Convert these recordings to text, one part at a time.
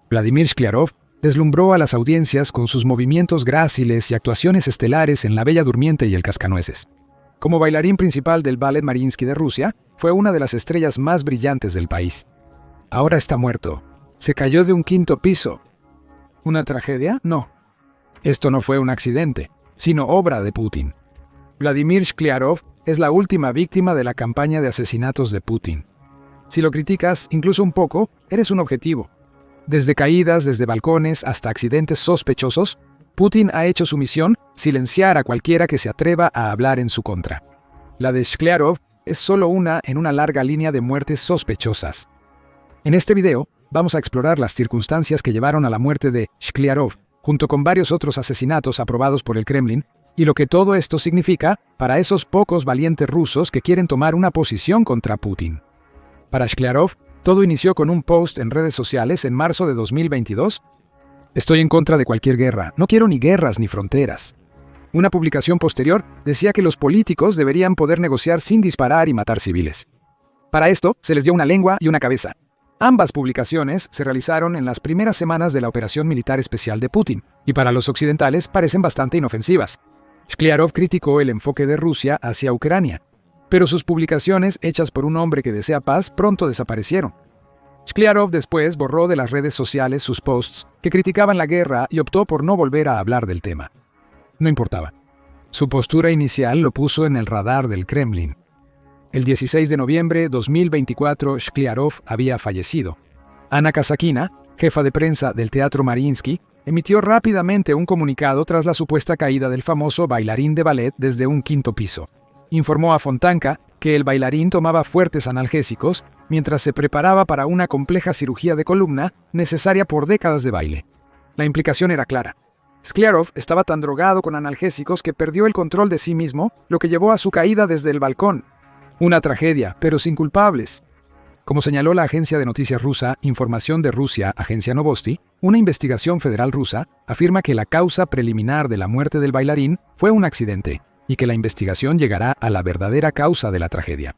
Vladimir Shkliarov deslumbró a las audiencias con sus movimientos gráciles y actuaciones estelares en La Bella Durmiente y El Cascanueces. Como bailarín principal del Ballet Mariinsky de Rusia, fue una de las estrellas más brillantes del país. Ahora está muerto. Se cayó de un 5º piso. ¿Una tragedia? No. Esto no fue un accidente, sino obra de Putin. Vladimir Shkliarov es la última víctima de la campaña de asesinatos de Putin. Si lo criticas, incluso un poco, eres un objetivo. Desde caídas desde balcones hasta accidentes sospechosos, Putin ha hecho su misión silenciar a cualquiera que se atreva a hablar en su contra. La de Shkliarov es solo una en una larga línea de muertes sospechosas. En este video, vamos a explorar las circunstancias que llevaron a la muerte de Shkliarov, junto con varios otros asesinatos aprobados por el Kremlin, y lo que todo esto significa para esos pocos valientes rusos que quieren tomar una posición contra Putin. Para Shkliarov, todo inició con un post en redes sociales en marzo de 2022. Estoy en contra de cualquier guerra, no quiero ni guerras ni fronteras. Una publicación posterior decía que los políticos deberían poder negociar sin disparar y matar civiles. Para esto, se les dio una lengua y una cabeza. Ambas publicaciones se realizaron en las primeras semanas de la operación militar especial de Putin, y para los occidentales parecen bastante inofensivas. Shkliarov criticó el enfoque de Rusia hacia Ucrania, pero sus publicaciones, hechas por un hombre que desea paz, pronto desaparecieron. Shkliarov después borró de las redes sociales sus posts que criticaban la guerra y optó por no volver a hablar del tema. No importaba. Su postura inicial lo puso en el radar del Kremlin. El 16 de noviembre de 2024, Shkliarov había fallecido. Anna Kazakina, jefa de prensa del Teatro Mariinsky, emitió rápidamente un comunicado tras la supuesta caída del famoso bailarín de ballet desde un 5º piso. Informó a Fontanka que el bailarín tomaba fuertes analgésicos mientras se preparaba para una compleja cirugía de columna necesaria por décadas de baile. La implicación era clara. Shkliarov estaba tan drogado con analgésicos que perdió el control de sí mismo, lo que llevó a su caída desde el balcón. Una tragedia, pero sin culpables. Como señaló la agencia de noticias rusa Información de Rusia, agencia Novosti, una investigación federal rusa afirma que la causa preliminar de la muerte del bailarín fue un accidente, y que la investigación llegará a la verdadera causa de la tragedia.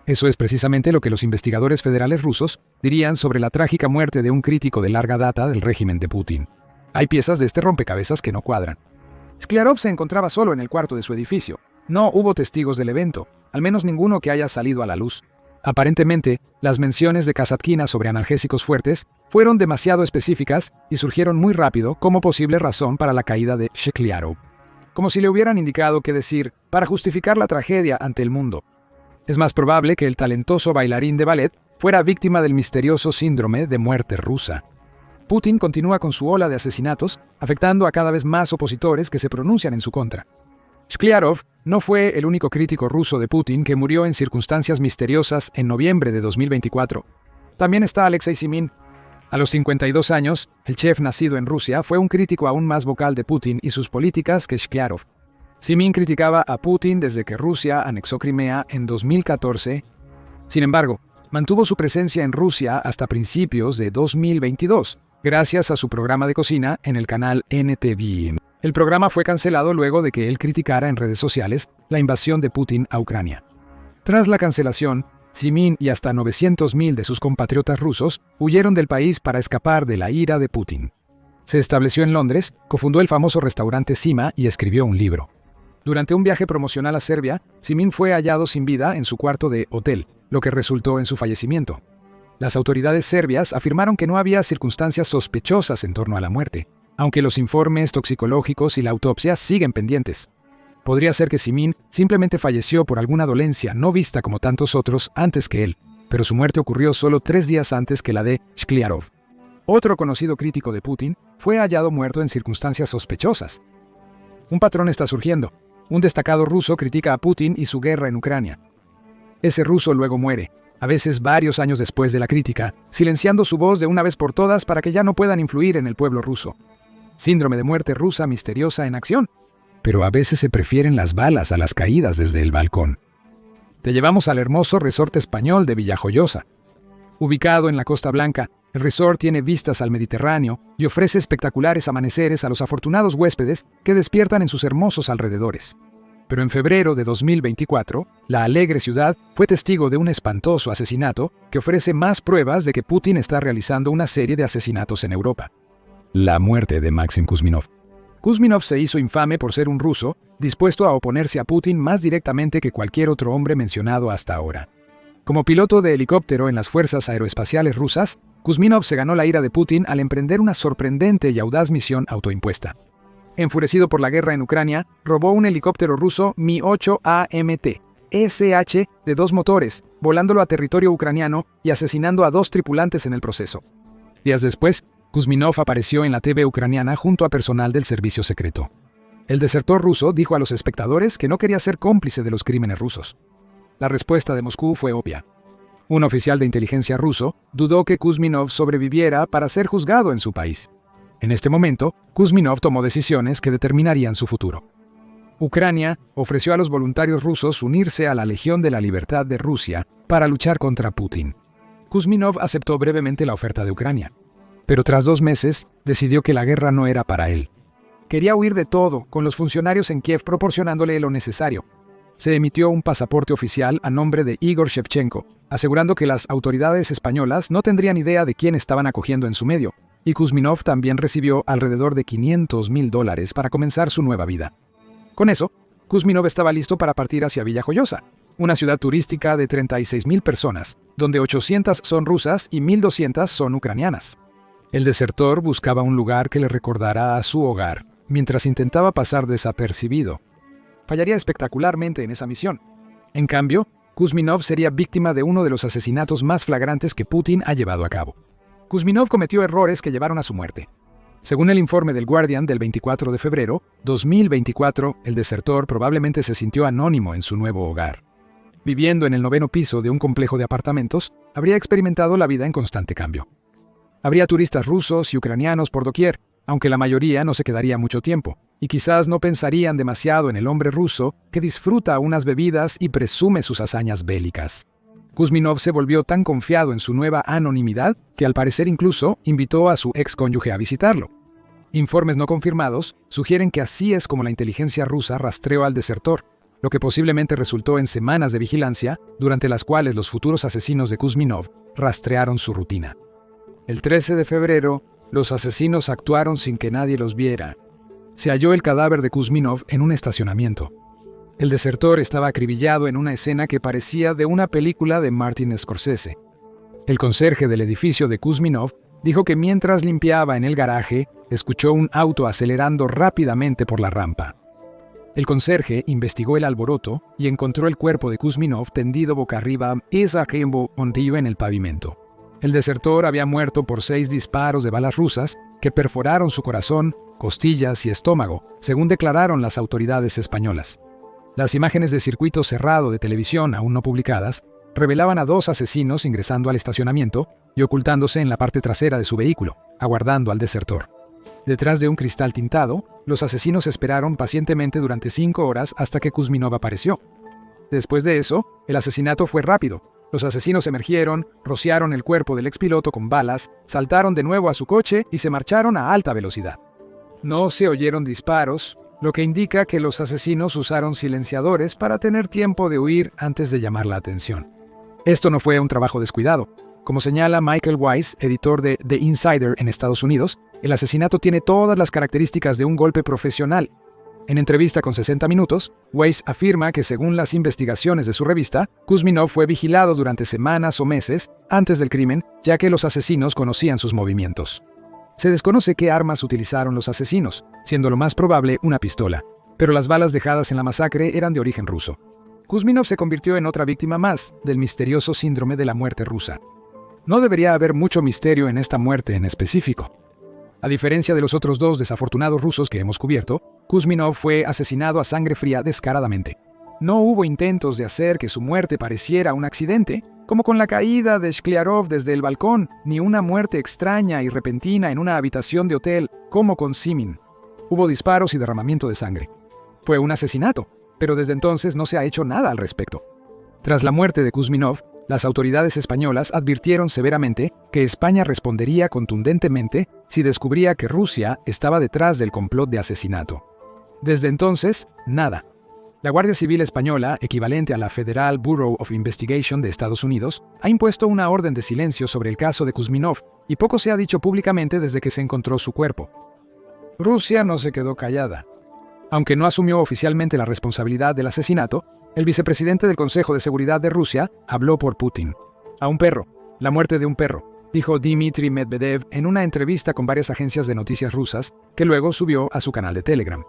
Eso es precisamente lo que los investigadores federales rusos dirían sobre la trágica muerte de un crítico de larga data del régimen de Putin. Hay piezas de este rompecabezas que no cuadran. Shkliarov se encontraba solo en el cuarto de su edificio. No hubo testigos del evento, al menos ninguno que haya salido a la luz. Aparentemente, las menciones de Kasatkina sobre analgésicos fuertes fueron demasiado específicas y surgieron muy rápido como posible razón para la caída de Shkliarov. Como si le hubieran indicado qué decir para justificar la tragedia ante el mundo. Es más probable que el talentoso bailarín de ballet fuera víctima del misterioso síndrome de muerte rusa. Putin continúa con su ola de asesinatos, afectando a cada vez más opositores que se pronuncian en su contra. Shkliarov no fue el único crítico ruso de Putin que murió en circunstancias misteriosas en noviembre de 2024. También está Alexei Simin. A los 52 años, el chef nacido en Rusia fue un crítico aún más vocal de Putin y sus políticas que Shkliarov. Simin criticaba a Putin desde que Rusia anexó Crimea en 2014. Sin embargo, mantuvo su presencia en Rusia hasta principios de 2022, gracias a su programa de cocina en el canal NTV. El programa fue cancelado luego de que él criticara en redes sociales la invasión de Putin a Ucrania. Tras la cancelación, Simin y hasta 900.000 de sus compatriotas rusos huyeron del país para escapar de la ira de Putin. Se estableció en Londres, cofundó el famoso restaurante Sima y escribió un libro. Durante un viaje promocional a Serbia, Simin fue hallado sin vida en su cuarto de hotel, lo que resultó en su fallecimiento. Las autoridades serbias afirmaron que no había circunstancias sospechosas en torno a la muerte, aunque los informes toxicológicos y la autopsia siguen pendientes. Podría ser que Simin simplemente falleció por alguna dolencia no vista como tantos otros antes que él, pero su muerte ocurrió solo 3 días antes que la de Shkliarov. Otro conocido crítico de Putin fue hallado muerto en circunstancias sospechosas. Un patrón está surgiendo. Un destacado ruso critica a Putin y su guerra en Ucrania. Ese ruso luego muere, a veces varios años después de la crítica, silenciando su voz de una vez por todas para que ya no puedan influir en el pueblo ruso. Síndrome de muerte rusa misteriosa en acción. Pero a veces se prefieren las balas a las caídas desde el balcón. Te llevamos al hermoso resort español de Villajoyosa. Ubicado en la Costa Blanca, el resort tiene vistas al Mediterráneo y ofrece espectaculares amaneceres a los afortunados huéspedes que despiertan en sus hermosos alrededores. Pero en febrero de 2024, la alegre ciudad fue testigo de un espantoso asesinato que ofrece más pruebas de que Putin está realizando una serie de asesinatos en Europa. La muerte de Maxim Kuzminov. Kuzminov se hizo infame por ser un ruso dispuesto a oponerse a Putin más directamente que cualquier otro hombre mencionado hasta ahora. Como piloto de helicóptero en las fuerzas aeroespaciales rusas, Kuzminov se ganó la ira de Putin al emprender una sorprendente y audaz misión autoimpuesta. Enfurecido por la guerra en Ucrania, robó un helicóptero ruso Mi-8 AMT, SH de 2 motores, volándolo a territorio ucraniano y asesinando a 2 tripulantes en el proceso. Días después, Kuzminov apareció en la TV ucraniana junto a personal del servicio secreto. El desertor ruso dijo a los espectadores que no quería ser cómplice de los crímenes rusos. La respuesta de Moscú fue obvia. Un oficial de inteligencia ruso dudó que Kuzminov sobreviviera para ser juzgado en su país. En este momento, Kuzminov tomó decisiones que determinarían su futuro. Ucrania ofreció a los voluntarios rusos unirse a la Legión de la Libertad de Rusia para luchar contra Putin. Kuzminov aceptó brevemente la oferta de Ucrania, pero tras 2 meses decidió que la guerra no era para él. Quería huir de todo, con los funcionarios en Kiev proporcionándole lo necesario. Se emitió un pasaporte oficial a nombre de Igor Shevchenko, asegurando que las autoridades españolas no tendrían idea de quién estaban acogiendo en su medio, y Kuzminov también recibió alrededor de $500,000 para comenzar su nueva vida. Con eso, Kuzminov estaba listo para partir hacia Villajoyosa, una ciudad turística de 36,000 personas, donde 800 son rusas y 1,200 son ucranianas. El desertor buscaba un lugar que le recordara a su hogar, mientras intentaba pasar desapercibido. Fallaría espectacularmente en esa misión. En cambio, Kuzminov sería víctima de uno de los asesinatos más flagrantes que Putin ha llevado a cabo. Kuzminov cometió errores que llevaron a su muerte. Según el informe del Guardian del 24 de febrero, 2024, el desertor probablemente se sintió anónimo en su nuevo hogar. Viviendo en el 9º piso de un complejo de apartamentos, habría experimentado la vida en constante cambio. Habría turistas rusos y ucranianos por doquier, aunque la mayoría no se quedaría mucho tiempo, y quizás no pensarían demasiado en el hombre ruso que disfruta unas bebidas y presume sus hazañas bélicas. Kuzminov se volvió tan confiado en su nueva anonimidad que al parecer incluso invitó a su excónyuge a visitarlo. Informes no confirmados sugieren que así es como la inteligencia rusa rastreó al desertor, lo que posiblemente resultó en semanas de vigilancia, durante las cuales los futuros asesinos de Kuzminov rastrearon su rutina. El 13 de febrero, los asesinos actuaron sin que nadie los viera. Se halló el cadáver de Kuzminov en un estacionamiento. El desertor estaba acribillado en una escena que parecía de una película de Martin Scorsese. El conserje del edificio de Kuzminov dijo que mientras limpiaba en el garaje, escuchó un auto acelerando rápidamente por la rampa. El conserje investigó el alboroto y encontró el cuerpo de Kuzminov tendido boca arriba en el pavimento. El desertor había muerto por 6 disparos de balas rusas que perforaron su corazón, costillas y estómago, según declararon las autoridades españolas. Las imágenes de circuito cerrado de televisión, aún no publicadas, revelaban a 2 asesinos ingresando al estacionamiento y ocultándose en la parte trasera de su vehículo, aguardando al desertor. Detrás de un cristal tintado, los asesinos esperaron pacientemente durante 5 horas hasta que Kuzminov apareció. Después de eso, el asesinato fue rápido. Los asesinos emergieron, rociaron el cuerpo del expiloto con balas, saltaron de nuevo a su coche y se marcharon a alta velocidad. No se oyeron disparos, lo que indica que los asesinos usaron silenciadores para tener tiempo de huir antes de llamar la atención. Esto no fue un trabajo descuidado. Como señala Michael Weiss, editor de The Insider en Estados Unidos, el asesinato tiene todas las características de un golpe profesional. En entrevista con 60 Minutos, Weiss afirma que según las investigaciones de su revista, Kuzminov fue vigilado durante semanas o meses antes del crimen, ya que los asesinos conocían sus movimientos. Se desconoce qué armas utilizaron los asesinos, siendo lo más probable una pistola, pero las balas dejadas en la masacre eran de origen ruso. Kuzminov se convirtió en otra víctima más del misterioso síndrome de la muerte rusa. No debería haber mucho misterio en esta muerte en específico. A diferencia de los otros 2 desafortunados rusos que hemos cubierto, Kuzminov fue asesinado a sangre fría descaradamente. No hubo intentos de hacer que su muerte pareciera un accidente, como con la caída de Shkliarov desde el balcón, ni una muerte extraña y repentina en una habitación de hotel, como con Simin. Hubo disparos y derramamiento de sangre. Fue un asesinato, pero desde entonces no se ha hecho nada al respecto. Tras la muerte de Kuzminov, las autoridades españolas advirtieron severamente que España respondería contundentemente si descubría que Rusia estaba detrás del complot de asesinato. Desde entonces, nada. La Guardia Civil Española, equivalente a la Federal Bureau of Investigation de Estados Unidos, ha impuesto una orden de silencio sobre el caso de Kuzminov y poco se ha dicho públicamente desde que se encontró su cuerpo. Rusia no se quedó callada. Aunque no asumió oficialmente la responsabilidad del asesinato, el vicepresidente del Consejo de Seguridad de Rusia habló por Putin. A un perro, la muerte de un perro, dijo Dmitry Medvedev en una entrevista con varias agencias de noticias rusas, que luego subió a su canal de Telegram.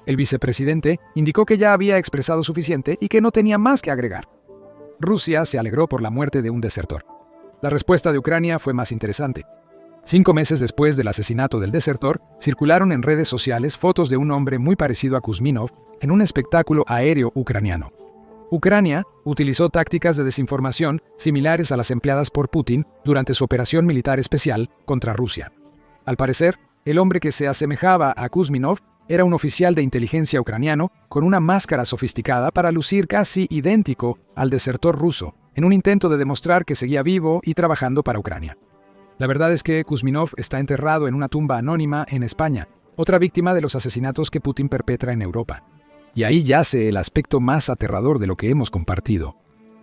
El vicepresidente indicó que ya había expresado suficiente y que no tenía más que agregar. Rusia se alegró por la muerte de un desertor. La respuesta de Ucrania fue más interesante. 5 meses después del asesinato del desertor, circularon en redes sociales fotos de un hombre muy parecido a Kuzminov en un espectáculo aéreo ucraniano. Ucrania utilizó tácticas de desinformación similares a las empleadas por Putin durante su operación militar especial contra Rusia. Al parecer, el hombre que se asemejaba a Kuzminov era un oficial de inteligencia ucraniano con una máscara sofisticada para lucir casi idéntico al desertor ruso, en un intento de demostrar que seguía vivo y trabajando para Ucrania. La verdad es que Kuzminov está enterrado en una tumba anónima en España, otra víctima de los asesinatos que Putin perpetra en Europa. Y ahí yace el aspecto más aterrador de lo que hemos compartido.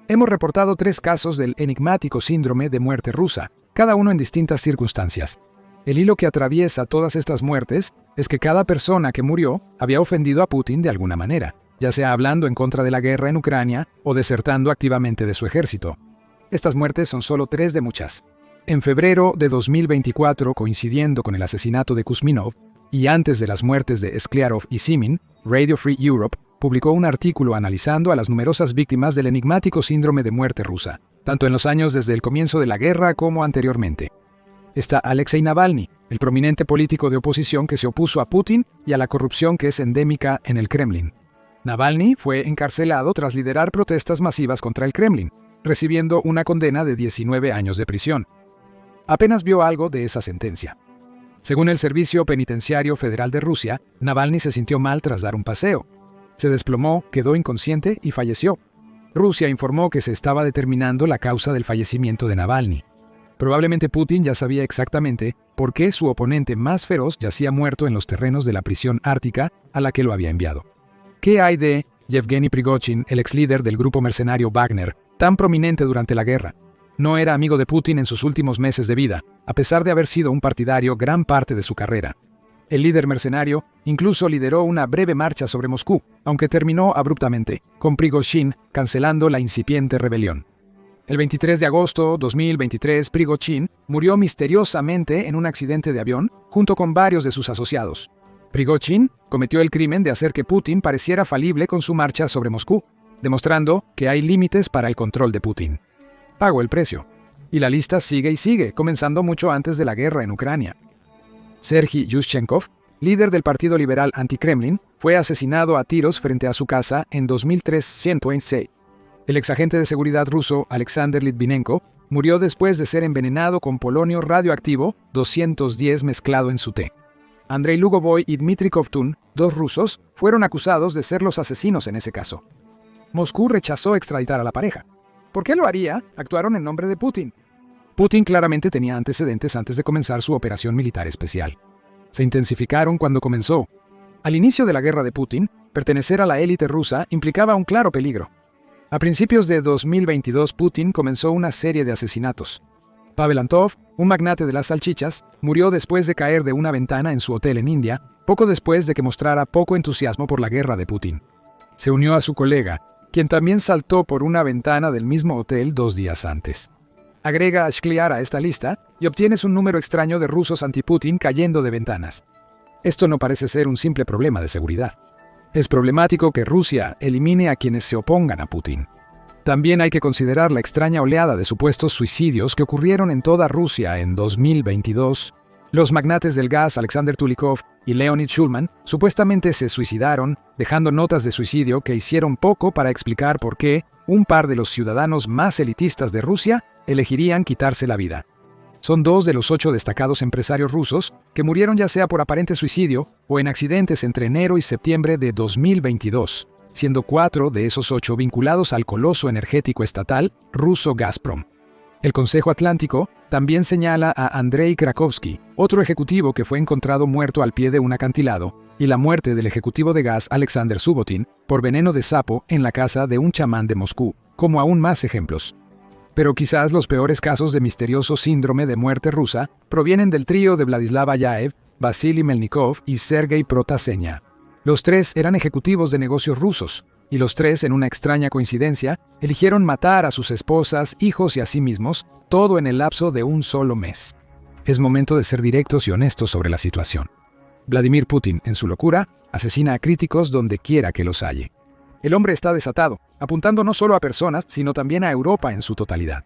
Hemos reportado 3 casos del enigmático síndrome de muerte rusa, cada uno en distintas circunstancias. El hilo que atraviesa todas estas muertes es que cada persona que murió había ofendido a Putin de alguna manera, ya sea hablando en contra de la guerra en Ucrania o desertando activamente de su ejército. Estas muertes son solo 3 de muchas. En febrero de 2024, coincidiendo con el asesinato de Kuzminov, y antes de las muertes de Skliarov y Simin, Radio Free Europe publicó un artículo analizando a las numerosas víctimas del enigmático síndrome de muerte rusa, tanto en los años desde el comienzo de la guerra como anteriormente. Está Alexei Navalny, el prominente político de oposición que se opuso a Putin y a la corrupción que es endémica en el Kremlin. Navalny fue encarcelado tras liderar protestas masivas contra el Kremlin, recibiendo una condena de 19 años de prisión. Apenas vio algo de esa sentencia. Según el Servicio Penitenciario Federal de Rusia, Navalny se sintió mal tras dar un paseo. Se desplomó, quedó inconsciente y falleció. Rusia informó que se estaba determinando la causa del fallecimiento de Navalny. Probablemente Putin ya sabía exactamente por qué su oponente más feroz yacía muerto en los terrenos de la prisión ártica a la que lo había enviado. ¿Qué hay de Yevgeny Prigozhin, el ex líder del grupo mercenario Wagner, tan prominente durante la guerra? No era amigo de Putin en sus últimos meses de vida, a pesar de haber sido un partidario gran parte de su carrera. El líder mercenario incluso lideró una breve marcha sobre Moscú, aunque terminó abruptamente, con Prigozhin cancelando la incipiente rebelión. El 23 de agosto de 2023, Prigozhin murió misteriosamente en un accidente de avión junto con varios de sus asociados. Prigozhin cometió el crimen de hacer que Putin pareciera falible con su marcha sobre Moscú, demostrando que hay límites para el control de Putin. Pagó el precio. Y la lista sigue y sigue, comenzando mucho antes de la guerra en Ucrania. Sergei Yushchenkov, líder del Partido Liberal Anti-Kremlin, fue asesinado a tiros frente a su casa en 2306. El exagente de seguridad ruso Alexander Litvinenko murió después de ser envenenado con polonio radioactivo 210 mezclado en su té. Andrei Lugovoy y Dmitry Kovtun, 2 rusos, fueron acusados de ser los asesinos en ese caso. Moscú rechazó extraditar a la pareja. ¿Por qué lo haría? Actuaron en nombre de Putin. Putin claramente tenía antecedentes antes de comenzar su operación militar especial. Se intensificaron cuando comenzó. Al inicio de la guerra de Putin, pertenecer a la élite rusa implicaba un claro peligro. A principios de 2022, Putin comenzó una serie de asesinatos. Pavel Antov, un magnate de las salchichas, murió después de caer de una ventana en su hotel en India, poco después de que mostrara poco entusiasmo por la guerra de Putin. Se unió a su colega, quien también saltó por una ventana del mismo hotel 2 días antes. Agrega a Shkliar a esta lista y obtienes un número extraño de rusos anti-Putin cayendo de ventanas. Esto no parece ser un simple problema de seguridad. Es problemático que Rusia elimine a quienes se opongan a Putin. También hay que considerar la extraña oleada de supuestos suicidios que ocurrieron en toda Rusia en 2022. Los magnates del gas Alexander Tulikov y Leonid Shulman supuestamente se suicidaron, dejando notas de suicidio que hicieron poco para explicar por qué un par de los ciudadanos más elitistas de Rusia elegirían quitarse la vida. Son 2 de los 8 destacados empresarios rusos que murieron ya sea por aparente suicidio o en accidentes entre enero y septiembre de 2022, siendo 4 de esos 8 vinculados al coloso energético estatal ruso Gazprom. El Consejo Atlántico también señala a Andrei Krakowski, otro ejecutivo que fue encontrado muerto al pie de un acantilado, y la muerte del ejecutivo de gas Alexander Subotin por veneno de sapo en la casa de un chamán de Moscú, como aún más ejemplos. Pero quizás los peores casos de misterioso síndrome de muerte rusa provienen del trío de Vladislav Ayaev, Vasily Melnikov y Sergei Protasenia. Los tres eran ejecutivos de negocios rusos, y los tres, en una extraña coincidencia, eligieron matar a sus esposas, hijos y a sí mismos, todo en el lapso de un solo mes. Es momento de ser directos y honestos sobre la situación. Vladimir Putin, en su locura, asesina a críticos donde quiera que los halle. El hombre está desatado, apuntando no solo a personas, sino también a Europa en su totalidad.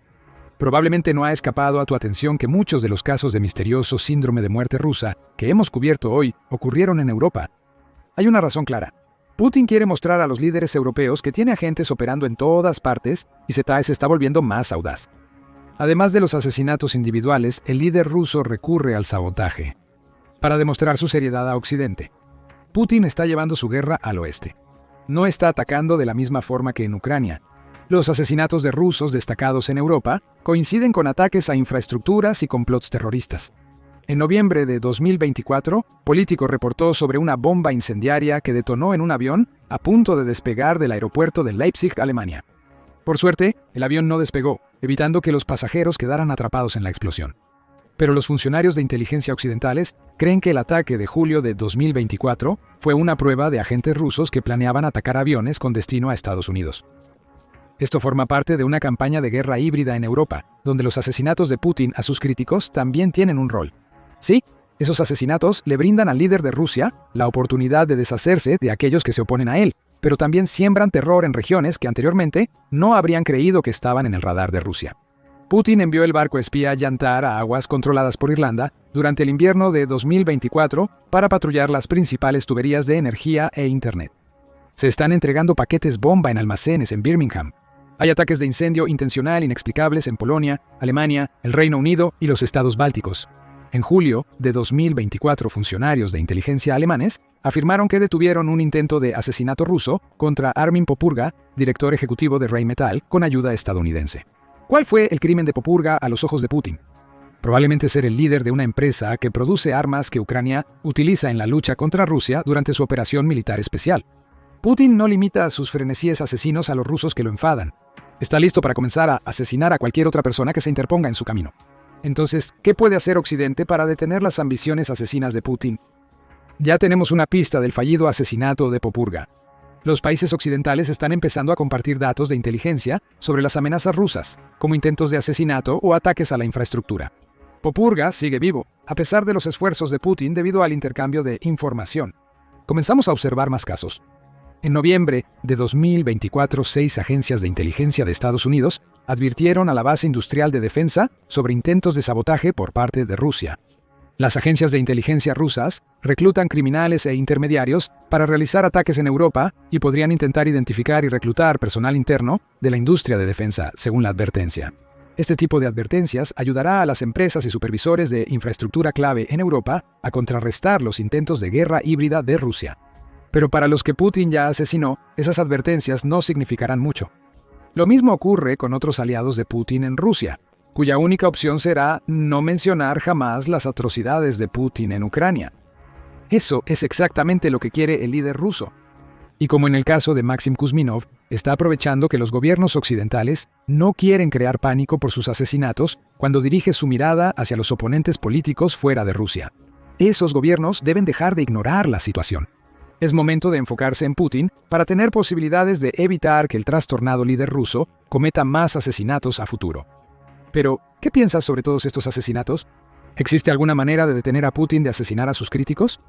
Probablemente no ha escapado a tu atención que muchos de los casos de misterioso síndrome de muerte rusa que hemos cubierto hoy ocurrieron en Europa. Hay una razón clara. Putin quiere mostrar a los líderes europeos que tiene agentes operando en todas partes y se está volviendo más audaz. Además de los asesinatos individuales, el líder ruso recurre al sabotaje para demostrar su seriedad a Occidente. Putin está llevando su guerra al oeste. No está atacando de la misma forma que en Ucrania. Los asesinatos de rusos destacados en Europa coinciden con ataques a infraestructuras y complots terroristas. En noviembre de 2024, Político reportó sobre una bomba incendiaria que detonó en un avión a punto de despegar del aeropuerto de Leipzig, Alemania. Por suerte, el avión no despegó, evitando que los pasajeros quedaran atrapados en la explosión. Pero los funcionarios de inteligencia occidentales creen que el ataque de julio de 2024 fue una prueba de agentes rusos que planeaban atacar aviones con destino a Estados Unidos. Esto forma parte de una campaña de guerra híbrida en Europa, donde los asesinatos de Putin a sus críticos también tienen un rol. Sí, esos asesinatos le brindan al líder de Rusia la oportunidad de deshacerse de aquellos que se oponen a él, pero también siembran terror en regiones que anteriormente no habrían creído que estaban en el radar de Rusia. Putin envió el barco espía Yantar a aguas controladas por Irlanda durante el invierno de 2024 para patrullar las principales tuberías de energía e Internet. Se están entregando paquetes bomba en almacenes en Birmingham. Hay ataques de incendio intencional inexplicables en Polonia, Alemania, el Reino Unido y los estados bálticos. En julio de 2024, funcionarios de inteligencia alemanes afirmaron que detuvieron un intento de asesinato ruso contra Armin Popurga, director ejecutivo de Rheinmetall, con ayuda estadounidense. ¿Cuál fue el crimen de Popurga a los ojos de Putin? Probablemente ser el líder de una empresa que produce armas que Ucrania utiliza en la lucha contra Rusia durante su operación militar especial. Putin no limita sus frenesíes asesinos a los rusos que lo enfadan. Está listo para comenzar a asesinar a cualquier otra persona que se interponga en su camino. Entonces, ¿qué puede hacer Occidente para detener las ambiciones asesinas de Putin? Ya tenemos una pista del fallido asesinato de Popurga. Los países occidentales están empezando a compartir datos de inteligencia sobre las amenazas rusas, como intentos de asesinato o ataques a la infraestructura. Popurga sigue vivo, a pesar de los esfuerzos de Putin debido al intercambio de información. Comenzamos a observar más casos. En noviembre de 2024, 6 agencias de inteligencia de Estados Unidos advirtieron a la base industrial de defensa sobre intentos de sabotaje por parte de Rusia. Las agencias de inteligencia rusas reclutan criminales e intermediarios para realizar ataques en Europa y podrían intentar identificar y reclutar personal interno de la industria de defensa, según la advertencia. Este tipo de advertencias ayudará a las empresas y supervisores de infraestructura clave en Europa a contrarrestar los intentos de guerra híbrida de Rusia. Pero para los que Putin ya asesinó, esas advertencias no significarán mucho. Lo mismo ocurre con otros aliados de Putin en Rusia, cuya única opción será no mencionar jamás las atrocidades de Putin en Ucrania. Eso es exactamente lo que quiere el líder ruso. Y como en el caso de Maxim Kuzminov, está aprovechando que los gobiernos occidentales no quieren crear pánico por sus asesinatos cuando dirige su mirada hacia los oponentes políticos fuera de Rusia. Esos gobiernos deben dejar de ignorar la situación. Es momento de enfocarse en Putin para tener posibilidades de evitar que el trastornado líder ruso cometa más asesinatos a futuro. Pero, ¿qué piensas sobre todos estos asesinatos? ¿Existe alguna manera de detener a Putin de asesinar a sus críticos?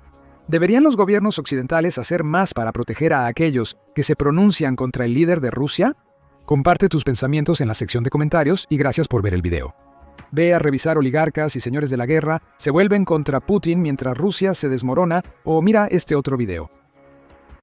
¿Deberían los gobiernos occidentales hacer más para proteger a aquellos que se pronuncian contra el líder de Rusia? Comparte tus pensamientos en la sección de comentarios y gracias por ver el video. Ve a revisar oligarcas y señores de la guerra se vuelven contra Putin mientras Rusia se desmorona o mira este otro video.